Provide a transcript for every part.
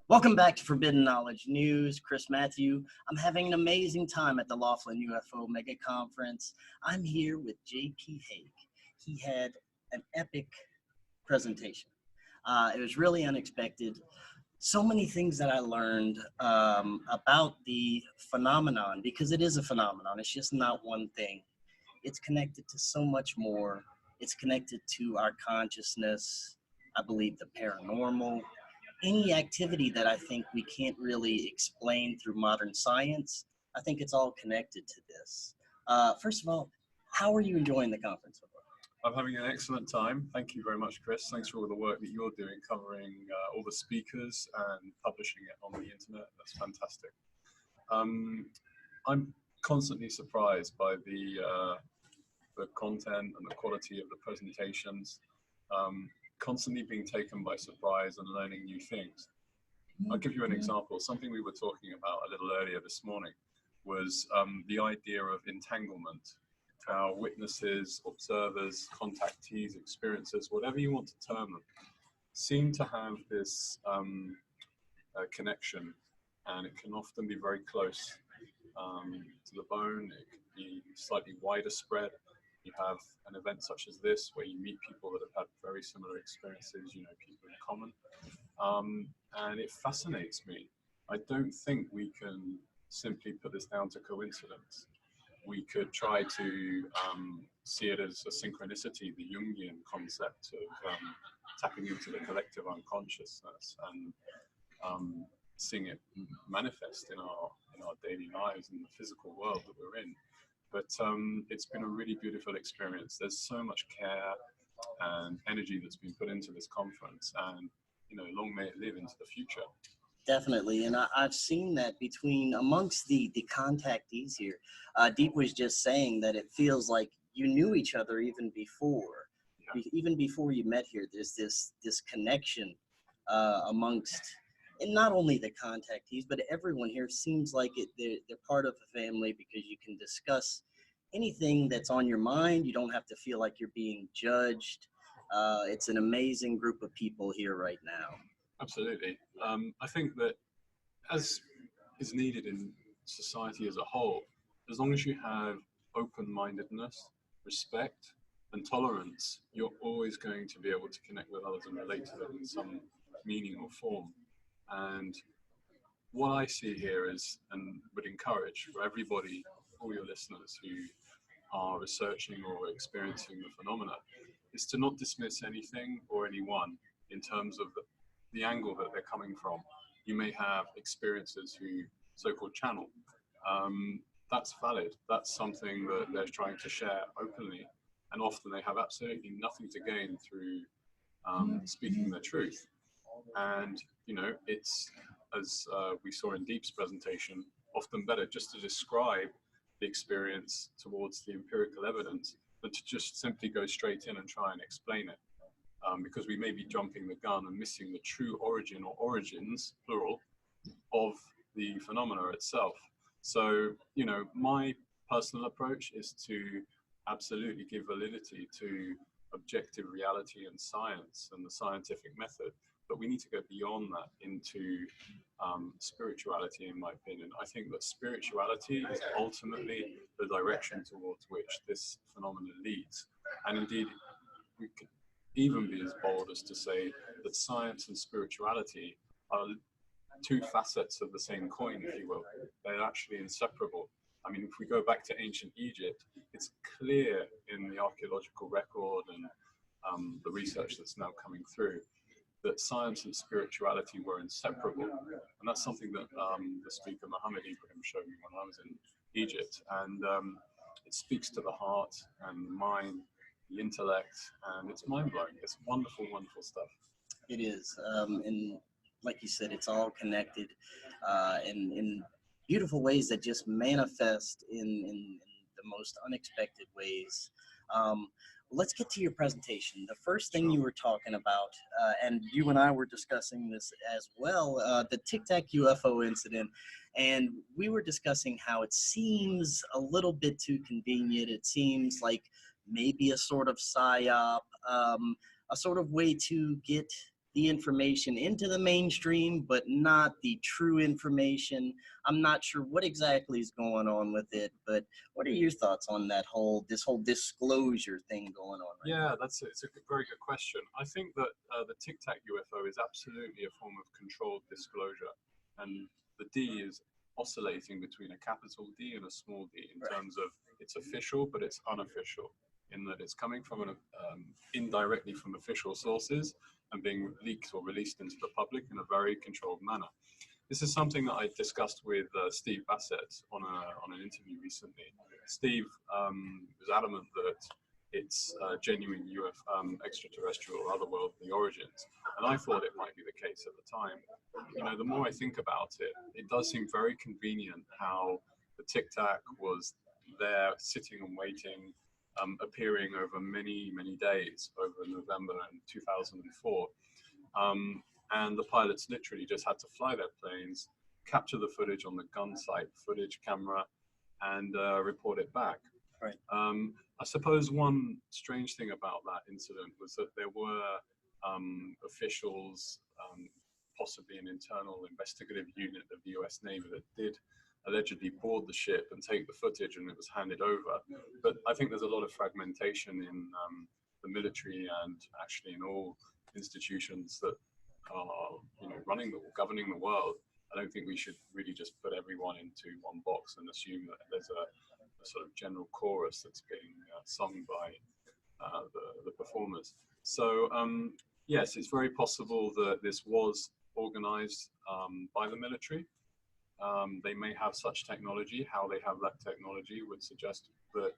Welcome back to Forbidden Knowledge News. Chris Matthew. I'm having an amazing time at the Laughlin UFO Megaconference. I'm here with J.P. Hague. He had an epic presentation. It was really unexpected. So many things that I learned about the phenomenon, because it is a phenomenon. It's just not one thing. It's connected to so much more. It's connected to our consciousness, I believe the paranormal, any activity that I think we can't really explain through modern science. I think it's all connected to this. First of all, how are you enjoying the conference so far? I'm having an excellent time. Thank you very much, Chris. Thanks for all the work that you're doing, covering all the speakers and publishing it on the internet. That's fantastic. I'm constantly surprised by the content and the quality of the presentations. Constantly being taken by surprise and learning new things. I'll give you an example. Something we were talking about a little earlier this morning was the idea of entanglement. How witnesses, observers, contactees, experiencers, whatever you want to term them, seem to have this connection, and it can often be very close to the bone. It could be slightly wider spread. You have an event such as this where you meet people that have had very similar experiences, you know, people in common. And it fascinates me. I don't think we can simply put this down to coincidence. We could try to see it as a synchronicity, the Jungian concept of tapping into the collective unconsciousness and seeing it manifest in our daily lives in the physical world that we're in. But it's been a really beautiful experience. There's so much care and energy that's been put into this conference, and you know, long may it live into the future. Definitely, and I've seen that amongst the contactees here. Deep was just saying that it feels like you knew each other even before, even before you met here. There's this connection amongst. And not only the contactees, but everyone here seems like they're part of a family, because you can discuss anything that's on your mind. You don't have to feel like you're being judged. It's an amazing group of people here right now. Absolutely. I think that, as is needed in society as a whole, as long as you have open-mindedness, respect, and tolerance, you're always going to be able to connect with others and relate to them in some meaning or form. And what I see here is, and would encourage for everybody, all your listeners who are researching or experiencing the phenomena, is to not dismiss anything or anyone in terms of the angle that they're coming from. You may have experiences who so-called channel. That's valid. That's something that they're trying to share openly. And often they have absolutely nothing to gain through speaking their truth. And, you know, it's, as we saw in Deep's presentation, often better just to describe the experience towards the empirical evidence than to just simply go straight in and try and explain it. Because we may be jumping the gun and missing the true origin or origins, plural, of the phenomena itself. So, you know, my personal approach is to absolutely give validity to objective reality and science and the scientific method. But we need to go beyond that into spirituality, in my opinion. I think that spirituality is ultimately the direction towards which this phenomenon leads. And indeed, we could even be as bold as to say that science and spirituality are two facets of the same coin, if you will. They're actually inseparable. I mean, if we go back to ancient Egypt, it's clear in the archaeological record and the research that's now coming through that science and spirituality were inseparable. And that's something that the speaker Muhammad Ibrahim showed me when I was in Egypt. And it speaks to the heart and the mind, the intellect, and it's mind-blowing. It's wonderful, wonderful stuff. It is. And like you said, it's all connected in beautiful ways that just manifest in the most unexpected ways. Let's get to your presentation. The first thing you were talking about, and you and I were discussing this as well, the Tic Tac UFO incident, and we were discussing how it seems a little bit too convenient. It seems like maybe a sort of psyop, a sort of way to get the information into the mainstream, but not the true information. I'm not sure what exactly is going on with it, but what are your thoughts on this whole disclosure thing going on right now? Yeah, it's a very good question. I think that the Tic Tac UFO is absolutely a form of controlled disclosure, and the D is oscillating between a capital D and a small d in terms of it's official, but it's unofficial, in that it's coming from indirectly from official sources and being leaked or released into the public in a very controlled manner. This is something that I discussed with Steve Bassett on an interview recently. Steve was adamant that it's genuine extraterrestrial or otherworldly origins, and I thought it might be the case at the time. You know, the more I think about it, it does seem very convenient how the Tic Tac was there, sitting and waiting, appearing over many, many days over November in 2004. And the pilots literally just had to fly their planes, capture the footage on the gun sight footage camera, and report it back. Right. I suppose one strange thing about that incident was that there were officials, possibly an internal investigative unit of the US Navy, that did allegedly board the ship and take the footage, and it was handed over. But I think there's a lot of fragmentation in the military and actually in all institutions that are, you know, governing the world. I don't think we should really just put everyone into one box and assume that there's a sort of general chorus that's being sung by the performers. So yes, it's very possible that this was organized by the military. They may have such technology. How they have that technology would suggest that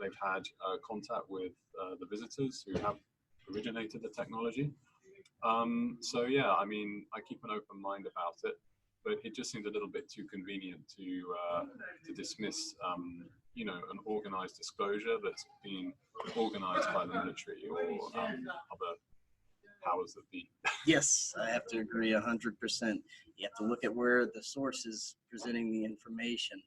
they've had contact with the visitors who have originated the technology. So yeah, I mean, I keep an open mind about it, but it just seems a little bit too convenient to dismiss, you know, an organized disclosure that's been organized by the military or other powers that be. Yes, I have to agree 100%. You have to look at where the source is presenting the information.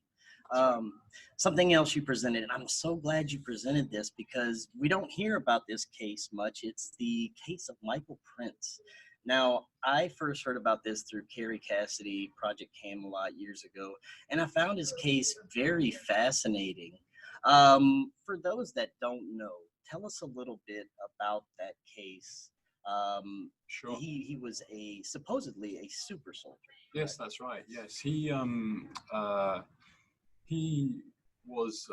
Something else you presented, and I'm so glad you presented this because we don't hear about this case much. It's the case of Michael Prince. Now, I first heard about this through Carrie Cassidy, Project Camelot years ago, and I found his case very fascinating. For those that don't know, tell us a little bit about that case. Sure. He was supposedly a super soldier. Yes, that's right. Yes, he was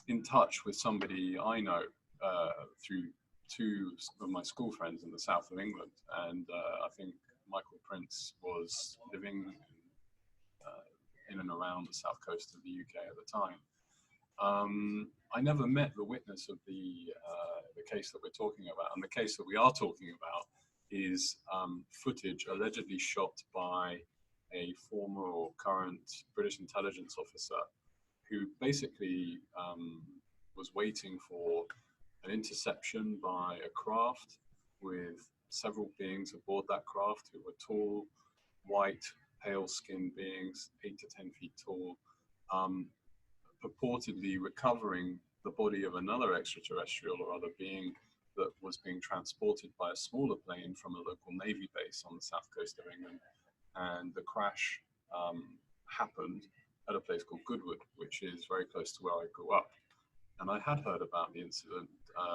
in touch with somebody I know through two of my school friends in the south of England, and I think Michael Prince was living in and around the south coast of the UK at the time. I never met the witness of the case that we're talking about, and the case that we are talking about is footage allegedly shot by a former or current British intelligence officer who basically was waiting for an interception by a craft with several beings aboard that craft who were tall, white, pale-skinned beings, 8 to 10 feet tall, purportedly recovering the body of another extraterrestrial or other being that was being transported by a smaller plane from a local Navy base on the south coast of England. And the crash happened at a place called Goodwood, which is very close to where I grew up. And I had heard about the incident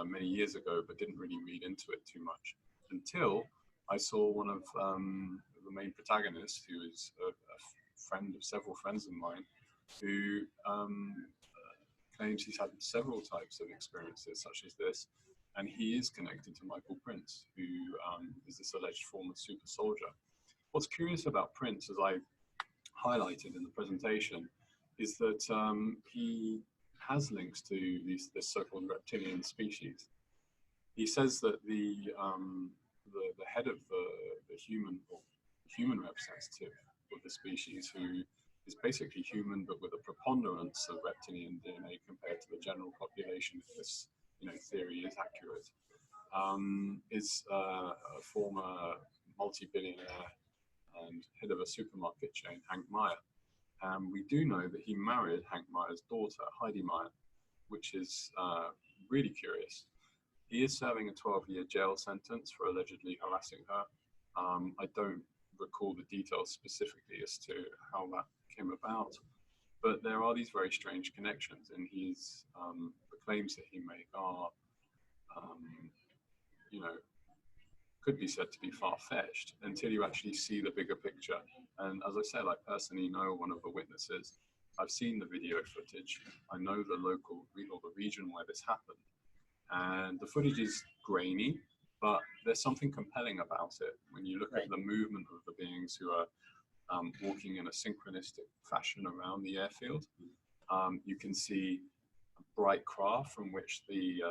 many years ago, but didn't really read into it too much until I saw one of the main protagonists, who is a friend of several friends of mine, who claims he's had several types of experiences such as this, and he is connected to Michael Prince, who is this alleged former super soldier. What's curious about Prince, as I highlighted in the presentation, is that he has links to this so-called reptilian species. He says that the head of the human representative of the species, who is basically human but with a preponderance of reptilian DNA compared to the general population, if this theory is accurate, is a former multi-billionaire and head of a supermarket chain, Hank Meyer. We do know that he married Hank Meyer's daughter, Heidi Meyer, which is really curious. He is serving a 12-year jail sentence for allegedly harassing her. I don't recall the details specifically as to how that came about, but there are these very strange connections, and the claims that he made are, you know, could be said to be far-fetched until you actually see the bigger picture. And as I said, I personally know one of the witnesses. I've seen the video footage. I know the local or the region where this happened. And the footage is grainy, but there's something compelling about it when you look at the movement of the beings who are walking in a synchronistic fashion around the airfield. You can see a bright craft from which the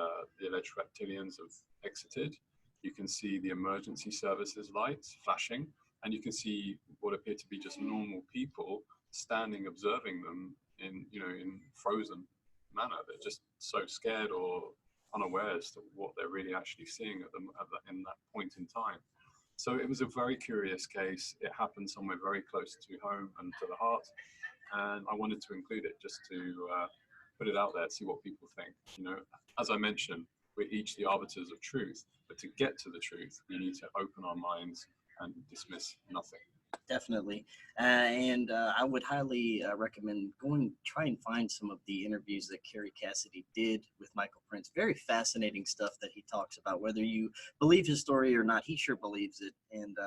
alleged reptilians have exited. You can see the emergency services lights flashing, and you can see what appear to be just normal people standing observing them in frozen manner. They're just so scared or unaware as to what they're really actually seeing in that point in time. So it was a very curious case. It happened somewhere very close to home and to the heart, and I wanted to include it just to put it out there, see what people think. As I mentioned, we're each the arbiters of truth, but to get to the truth, we need to open our minds and dismiss nothing. Definitely. And I would highly recommend try and find some of the interviews that Carrie Cassidy did with Michael Prince. Very fascinating stuff that he talks about. Whether you believe his story or not, he sure believes it. And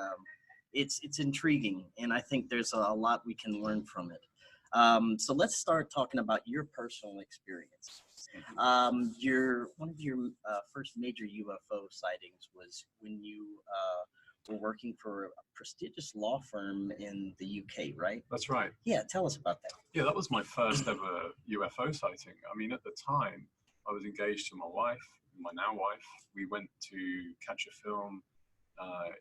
it's intriguing. And I think there's a lot we can learn from it. So let's start talking about your personal experience. One of your first major UFO sightings was when you were working for a prestigious law firm in the UK, right? That's right. Yeah, tell us about that. Yeah, that was my first ever UFO sighting. I mean, at the time, I was engaged to my wife, my now wife. We went to catch a film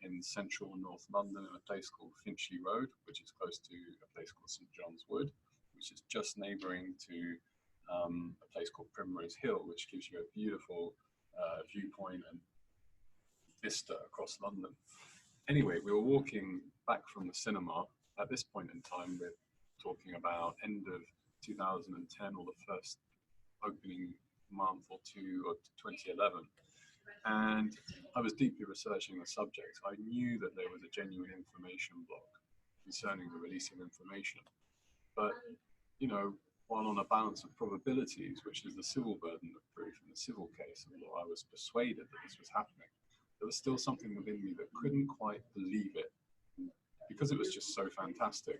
in central North London in a place called Finchley Road, which is close to a place called St John's Wood, which is just neighbouring to a place called Primrose Hill, which gives you a beautiful viewpoint and vista across London. Anyway, we were walking back from the cinema. At this point in time, we're talking about end of 2010 or the first opening month or two of 2011. And I was deeply researching the subject. I knew that there was a genuine information block concerning the release of information. But, while on a balance of probabilities, which is the civil burden of proof in the civil case of law, I was persuaded that this was happening. There was still something within me that couldn't quite believe it because it was just so fantastic.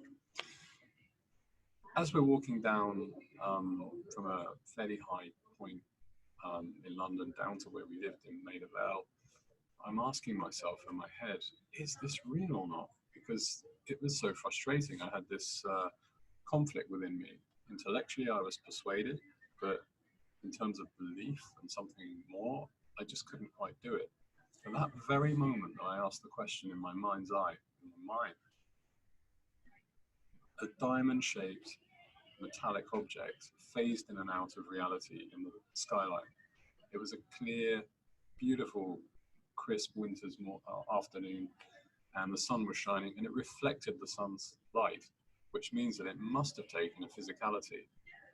As we're walking down from a fairly high point in London down to where we lived in Maida Vale, I'm asking myself in my head, is this real or not? Because it was so frustrating. I had this conflict within me. Intellectually, I was persuaded, but in terms of belief and something more, I just couldn't quite do it. At that very moment that I asked the question in my mind's eye, in my mind, a diamond-shaped metallic object phased in and out of reality in the skyline. It was a clear, beautiful, crisp winter's afternoon, and the sun was shining, and it reflected the sun's light, which means that it must have taken a physicality.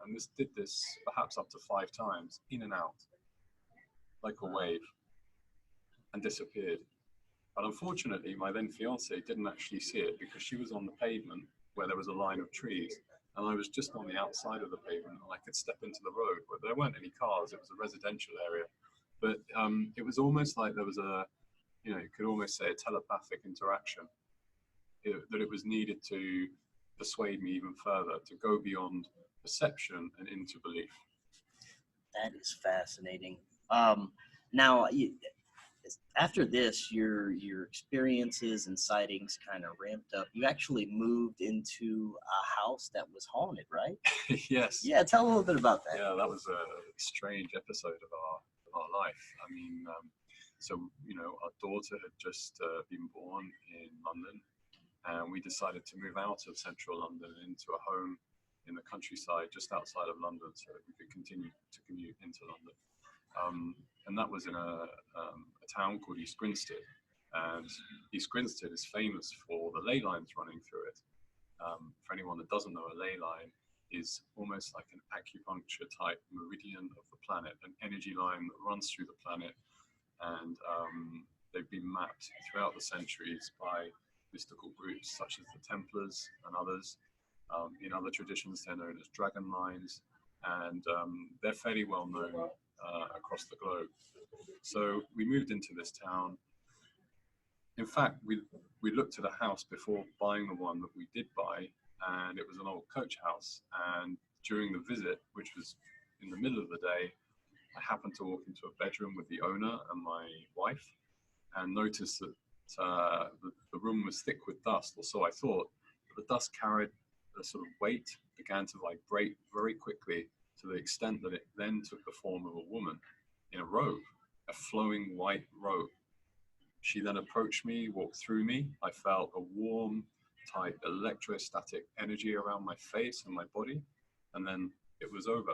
And this did this perhaps up to 5 times, in and out, like a wave, and disappeared. But unfortunately, my then fiancée didn't actually see it because she was on the pavement where there was a line of trees, and I was just on the outside of the pavement, and I could step into the road, but there weren't any cars. It was a residential area. But it was almost like there was you could almost say a telepathic interaction, that it was needed to persuade me even further, to go beyond perception and into belief. That is fascinating. Now, after this, your experiences and sightings kind of ramped up. You actually moved into a house that was haunted, right? Yes. Yeah, tell a little bit about that. Yeah, that was a strange episode of our life. I mean, so our daughter had just been born in London, and we decided to move out of central London into a home in the countryside just outside of London so that we could continue to commute into London. And that was in a town called East Grinstead. And East Grinstead is famous for the ley lines running through it. For anyone that doesn't know, a ley line is almost like an acupuncture type meridian of the planet, an energy line that runs through the planet and they've been mapped throughout the centuries by mystical groups such as the Templars and others. In other traditions, they're known as dragon lines, and they're fairly well known across the globe. So we moved into this town. In fact, we looked at a house before buying the one that we did buy, and it was an old coach house. And during the visit, which was in the middle of the day, I happened to walk into a bedroom with the owner and my wife, and noticed that the room was thick with dust, or so I thought. But the dust carried a sort of weight, began to vibrate very quickly to the extent that it then took the form of a woman in a robe, a flowing white robe. She then approached me, walked through me. I felt a warm type electrostatic energy around my face and my body, and then it was over.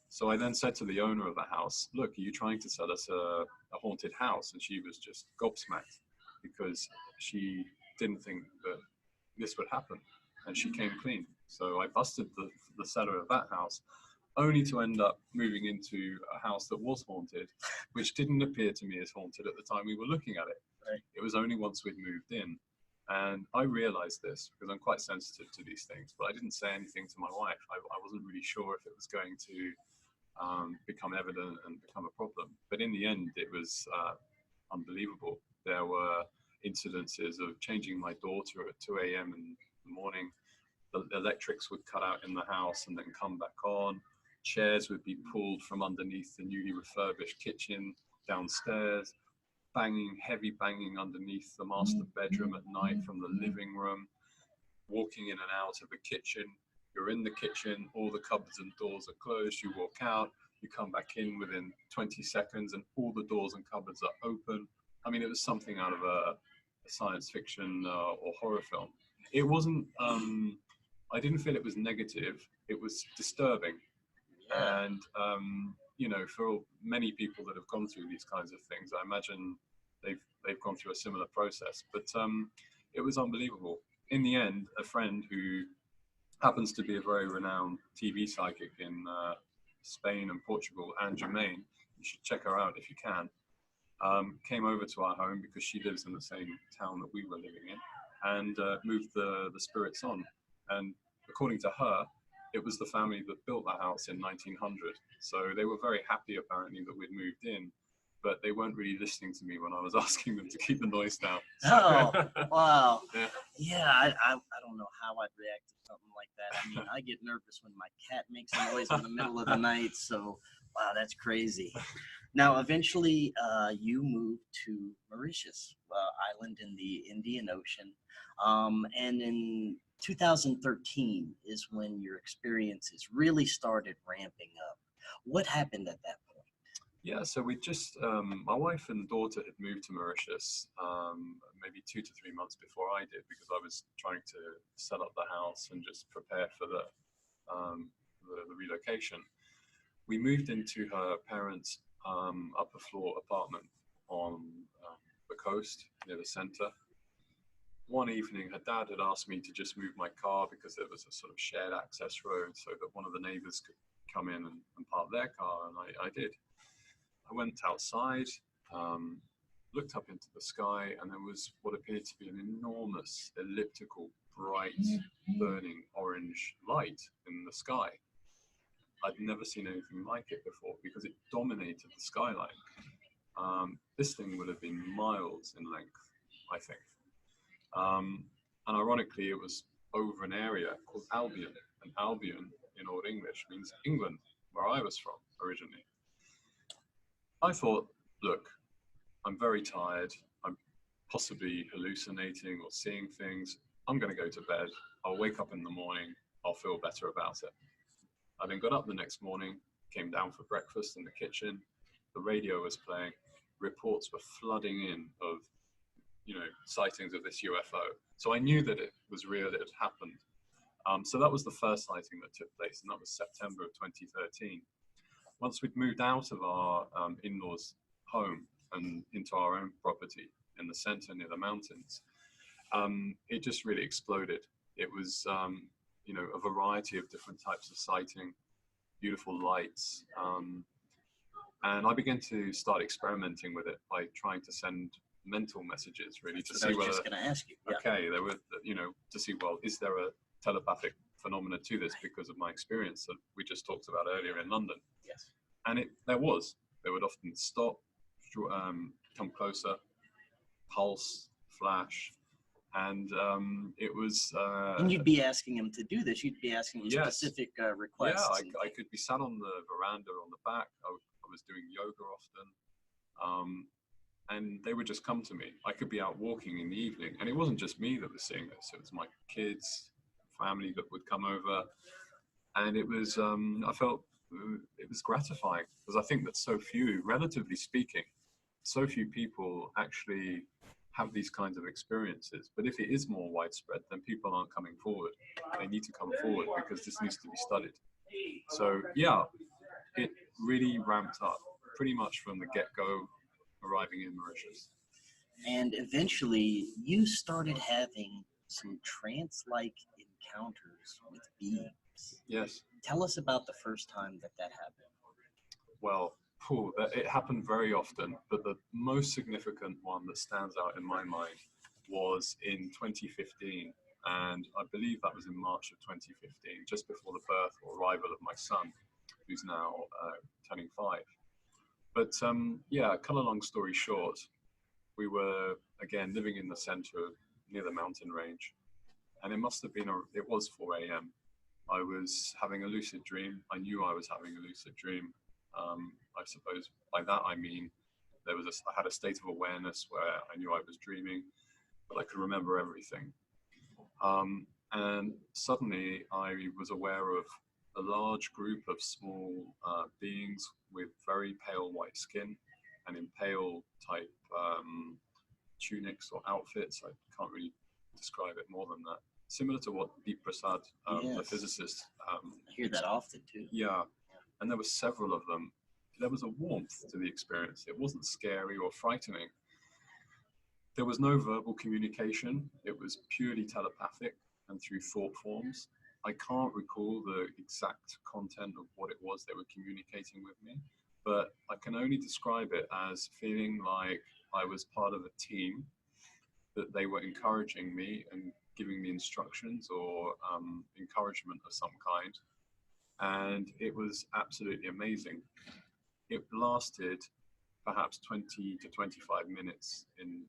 So I then said to the owner of the house, look, are you trying to sell us a haunted house? And she was just gobsmacked because she didn't think that this would happen. And she came clean. So I busted the seller of that house, only to end up moving into a house that was haunted, which didn't appear to me as haunted at the time we were looking at it. Right. It was only once we'd moved in. And I realized this because I'm quite sensitive to these things, but I didn't say anything to my wife. I wasn't really sure if it was going to become evident and become a problem. But in the end, it was unbelievable. There were incidences of changing my daughter at 2 a.m. in the morning. The electrics would cut out in the house and then come back on. Chairs would be pulled from underneath the newly refurbished kitchen downstairs, heavy banging underneath the master bedroom at night from the living room, walking in and out of the kitchen. You're in the kitchen, all the cupboards and doors are closed, you walk out, you come back in within 20 seconds and all the doors and cupboards are open. I mean, it was something out of a science fiction or horror film. It wasn't, I didn't feel it was negative, it was disturbing. And, you know, for many people that have gone through these kinds of things, I imagine they've gone through a similar process, but it was unbelievable. In the end, a friend who happens to be a very renowned TV psychic in Spain and Portugal, Anne Germain, you should check her out if you can, came over to our home because she lives in the same town that we were living in, and moved the spirits on. And according to her, it was the family that built the house in 1900. So they were very happy, apparently, that we'd moved in, but they weren't really listening to me when I was asking them to keep the noise down. So, Oh, wow. Yeah. I don't know how I'd react to something like that. I mean, I get nervous when my cat makes a noise in the middle of the night. So, wow, that's crazy. Now, eventually, you moved to Mauritius, island in the Indian Ocean. And in 2013 is when your experiences really started ramping up. What happened at that point? Yeah, so we just, my wife and daughter had moved to Mauritius maybe 2 to 3 months before I did, because I was trying to set up the house and just prepare for the relocation. We moved into her parents' upper floor apartment on the coast near the center. One evening, her dad had asked me to just move my car because there was a sort of shared access road so that one of the neighbors could come in and park their car, and I did. I went outside, looked up into the sky, and there was what appeared to be an enormous, elliptical, bright, burning orange light in the sky. I'd never seen anything like it before because it dominated the skyline. This thing would have been miles in length, I think. And ironically, it was over an area called Albion. And Albion, in Old English, means England, where I was from originally. I thought, look, I'm very tired. I'm possibly hallucinating or seeing things. I'm going to go to bed. I'll wake up in the morning. I'll feel better about it. I then got up the next morning, came down for breakfast in the kitchen. The radio was playing. Reports were flooding in of, you know, sightings of this UFO. So I knew that it was real, it had happened. So that was the first sighting that took place, and that was September of 2013. Once we'd moved out of our in-laws' home and into our own property in the center near the mountains, it just really exploded. It was, you know, a variety of different types of sighting, beautiful lights, And I began to start experimenting with it by trying to send mental messages, really, to That's see what I was whether, just going to ask you. Yeah. okay, there were, you know, to see, well, is there a telepathic phenomena to this because of my experience that we just talked about earlier in London? Yes. And there was. They would often stop, come closer, pulse, flash, and it was. And you'd be asking him to do this. You'd be asking him Yes. specific Yeah, requests. I could be sat on the veranda on the back. I was doing yoga often. And they would just come to me. I could be out walking in the evening, and it wasn't just me that was seeing this. It was my kids, family that would come over, and it was. I felt it was gratifying because I think that so few, relatively speaking, so few people actually have these kinds of experiences. But if it is more widespread, then people aren't coming forward. They need to come forward because this needs to be studied. So yeah, it really ramped up pretty much from the get-go, arriving in Mauritius. And eventually, you started having some trance-like encounters with beings. Yes. Tell us about the first time that happened. Well, it happened very often, but the most significant one that stands out in my mind was in 2015, and I believe that was in March of 2015, just before the birth or arrival of my son, who's now turning 5. But yeah, cut a long story short, we were again living in the center near the mountain range, and it was 4 a.m. I was having a lucid dream. I knew I was having a lucid dream. I suppose by that I mean I had a state of awareness where I knew I was dreaming, but I could remember everything. And suddenly I was aware of a large group of small beings with very pale white skin and in pale type tunics or outfits. I can't really describe it more than that. Similar to what Deep Prasad, the Yes. physicist, I hear that often too. yeah, and there were several of them. There was a warmth to the experience. It wasn't scary or frightening. There was no verbal communication. It was purely telepathic and through thought forms. I can't recall the exact content of what it was they were communicating with me, but I can only describe it as feeling like I was part of a team, that they were encouraging me and giving me instructions or encouragement of some kind. And it was absolutely amazing. It lasted perhaps 20 to 25 minutes in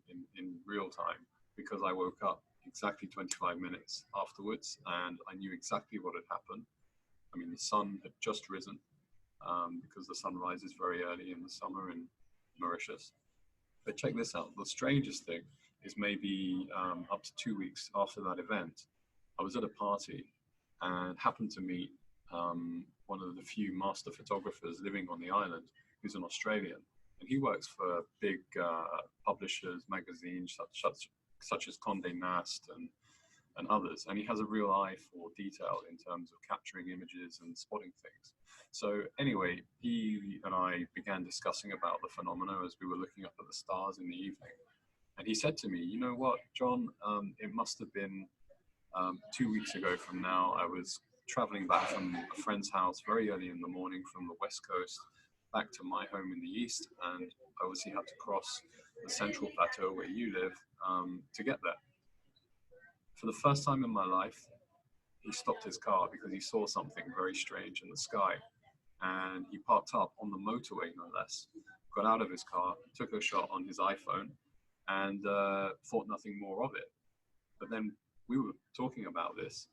real time, because I woke up exactly 25 minutes afterwards and I knew exactly what had happened. I mean, the sun had just risen because the sun rises very early in the summer in Mauritius. But check this out. The strangest thing is maybe up to 2 weeks after that event, I was at a party and happened to meet one of the few master photographers living on the island, who's an Australian. And he works for big publishers, magazines such as Condé Nast and others. And he has a real eye for detail in terms of capturing images and spotting things. So anyway, he and I began discussing about the phenomena as we were looking up at the stars in the evening. And he said to me, you know what, John, it must have been 2 weeks ago from now. I was traveling back from a friend's house very early in the morning from the West Coast back to my home in the East, and I obviously had to cross the Central Plateau where you live to get there. For the first time in my life, he stopped his car because he saw something very strange in the sky, and he parked up on the motorway, no less, got out of his car, took a shot on his iPhone, and thought nothing more of it. But then we were talking about this.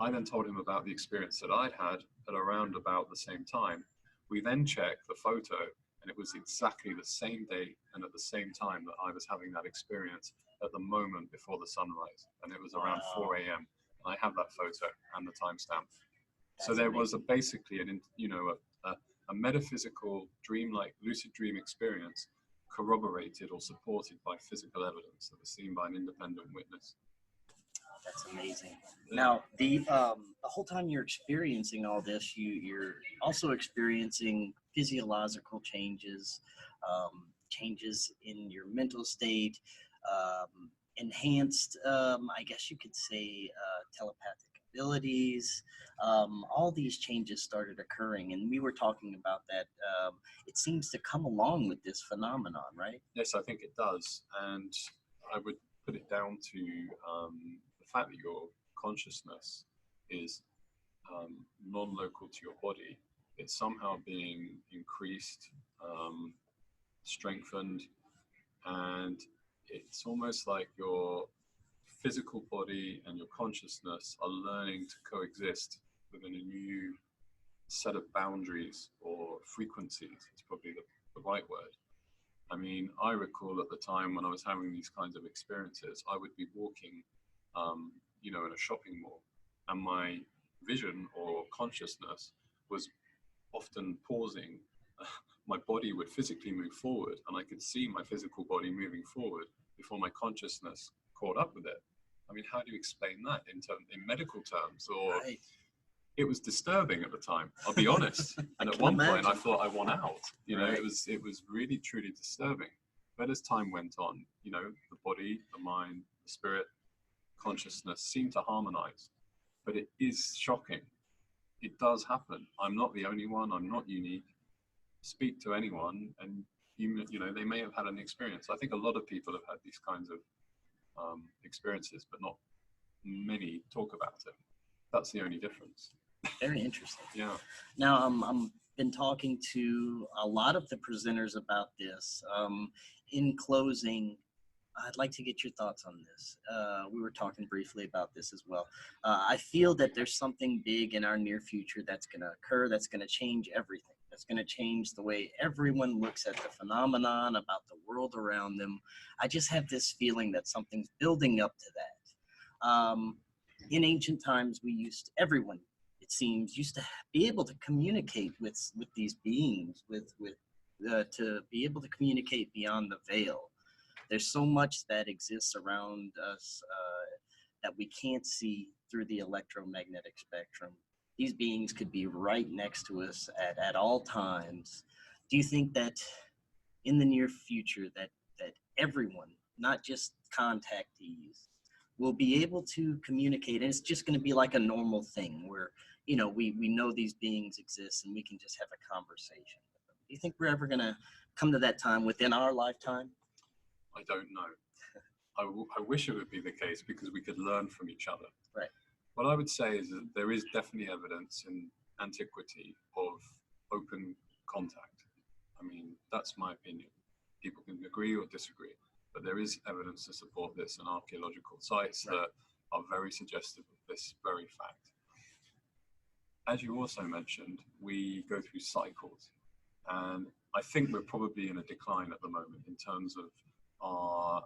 I then told him about the experience that I'd had at around about the same time. We then checked the photo, and it was exactly the same day and at the same time that I was having that experience at the moment before the sunrise, and it was around 4 a.m. I have that photo and the timestamp. So there was basically a metaphysical dream-like lucid dream experience corroborated or supported by physical evidence that was seen by an independent witness. That's amazing. Now, the whole time you're experiencing all this, you're also experiencing physiological changes, changes in your mental state, enhanced, I guess you could say, telepathic disabilities. All these changes started occurring, and we were talking about that. It seems to come along with this phenomenon, right? Yes, I think it does. And I would put it down to the fact that your consciousness is non-local to your body. It's somehow being increased, strengthened, and it's almost like your physical body and your consciousness are learning to coexist within a new set of boundaries or frequencies. It's probably the right word. I mean, I recall at the time when I was having these kinds of experiences, I would be walking, in a shopping mall, and my vision or consciousness was often pausing. My body would physically move forward, and I could see my physical body moving forward before my consciousness caught up with it. I mean, how do you explain that in medical terms? Or Right. it was disturbing at the time, I'll be honest. And at one point I thought I want out. Right. It was really truly disturbing. But as time went on, the body, the mind, the spirit, consciousness seemed to harmonize. But it is shocking. It does happen. I'm not the only one. I'm not unique. Speak to anyone, and they may have had an experience. I think a lot of people have had these kinds of experiences, but not many talk about it. That's the only difference. Very interesting. Yeah. Now, I'm been talking to a lot of the presenters about this. In closing, I'd like to get your thoughts on this. We were talking briefly about this as well. I feel that there's something big in our near future that's going to occur, that's going to change everything. That's going to change the way everyone looks at the phenomenon, about the world around them. I just have this feeling that something's building up to that. In ancient times, everyone, it seems, used to be able to communicate with these beings, to be able to communicate beyond the veil. There's so much that exists around us that we can't see through the electromagnetic spectrum. These beings could be right next to us at all times. Do you think that in the near future that everyone, not just contactees, will be able to communicate, and it's just going to be like a normal thing where we know these beings exist and we can just have a conversation with them? Do you think we're ever going to come to that time within our lifetime? I don't know. I wish it would be the case, because we could learn from each other. Right. What I would say is that there is definitely evidence in antiquity of open contact. I mean, that's my opinion. People can agree or disagree, but there is evidence to support this in archaeological sites that are very suggestive of this very fact. As you also mentioned, we go through cycles, and I think we're probably in a decline at the moment in terms of our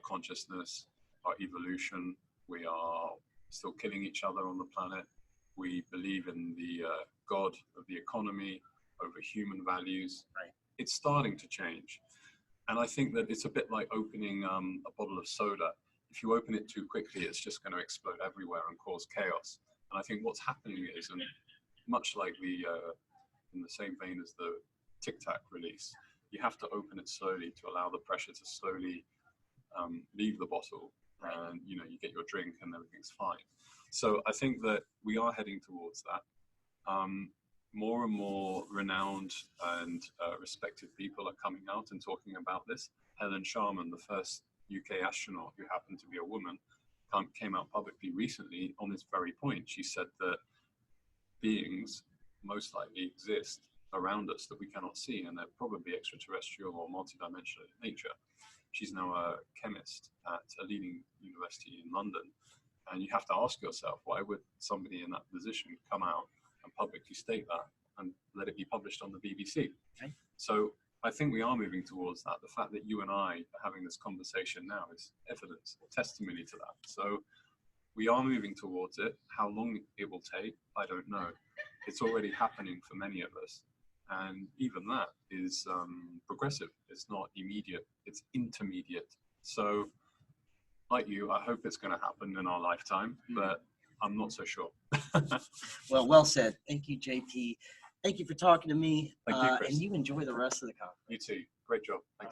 consciousness, our evolution. We are still killing each other on the planet. We believe in the God of the economy over human values. Right. It's starting to change. And I think that it's a bit like opening a bottle of soda. If you open it too quickly, it's just going to explode everywhere and cause chaos. And I think what's happening is, and much like in the same vein as the Tic Tac release, you have to open it slowly to allow the pressure to slowly leave the bottle, and you get your drink and everything's fine. So I think that we are heading towards that. More and more renowned and respected people are coming out and talking about this. Helen Sharman, the first UK astronaut who happened to be a woman, came out publicly recently on this very point. She said that beings most likely exist around us that we cannot see, and they're probably extraterrestrial or multidimensional in nature. She's now a chemist at a leading university in London, and you have to ask yourself, why would somebody in that position come out and publicly state that and let it be published on the BBC? Okay. So I think we are moving towards that. The fact that you and I are having this conversation now is evidence or testimony to that. So we are moving towards it. How long it will take, I don't know. It's already happening for many of us. And even that is progressive. It's not immediate, it's intermediate. So like you, I hope it's going to happen in our lifetime, but I'm not so sure. Well said. Thank you, JP. Thank you for talking to me. Thank you, Chris. And you enjoy the rest of the conference. You too. Great job. Thank you.